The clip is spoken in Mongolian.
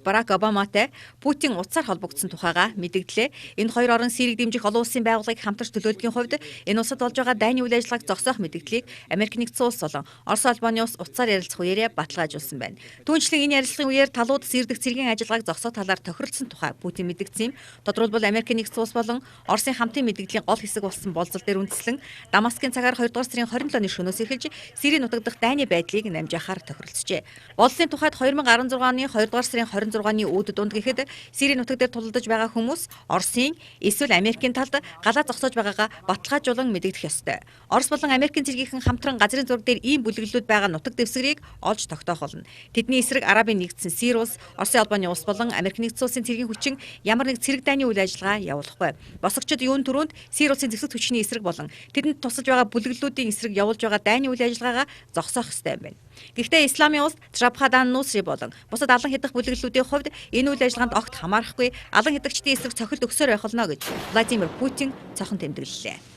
Барак Обаматай Путин утсаар холбогдсон тухайга мэдэгдлээ. Энэ хоёр орон Сирийг дэмжих олон улсын байгууллагыг хамтарч төлөөлөхийн хувьд энэ улсад болж байгаа дайны үйл ажиллагааг зогсоох мэдэгдлийг Америк нэгдсэн улс болон Орос улбаны улс утсаар ярилцах үеэрээ баталгаажуулсан байна. Түүнчлэн энэ ярилцлагын үеэр талууд сэрдэх цэргийн ажиллагааг зогсоох талаар тохиролцсон тухай Путин мэдэгдсэн юм. Тодорхойлбол Америк нэгдсэн улс болон Оросын хамтын мэдэгдлийн гол хэсэг болсон болцол дээр үндэслэн Дамаскын цагаар 2 дугаар сарын 27-ны шөнөөс эхэлж Сирийн нутаг дахь дайны байдлыг намжаахаар тохиролцжээ. Боллын тухайд 2016 оны 2 дугаар сарын 26-ны үүд дунд гэхэд Сирийн нутаг дээр тулалдаж байгаа хүмүүс Оросын эсвэл Америкийн талд галаа зогсоож байгаагаа баталгаажуулан мэдэгдэх ёстой. Орос болон Америкийн цэргийнхэн хамтран газрын зураг дээр ийм бүлэглэлүүд байгаа нутаг дэвсгэрийг олж тогтоох болно. Тэдний эсрэг Арабын нэгдсэн Сир улс, Оросын албаны улс болон Америк нэгдсэн улсын цэргийн хүчин ямар нэг цэрэг дайны үйл ажиллагаа явуулахгүй. Босгочид юун түрүүнд Сир улсын зэвсэг хүчний эсрэг болон тэдэнд тусалж байгаа бүлэглэлүүдийн эсрэг явуулж байгаа дайны үйл ажиллагаагаа зогсоох ёстой юм байна. Гэхдээ Исламын улс Жабхадан Нусри болон бусад алан хэдэх бүлэглэлүүдийн хувьд энэ үйл ажиллагаанд огт хамаарахгүй алан хэдэгчдийн эсрэг цохилт өгсөөр байх болно гэж Владимир Путин цохон тэмдэглэлээ.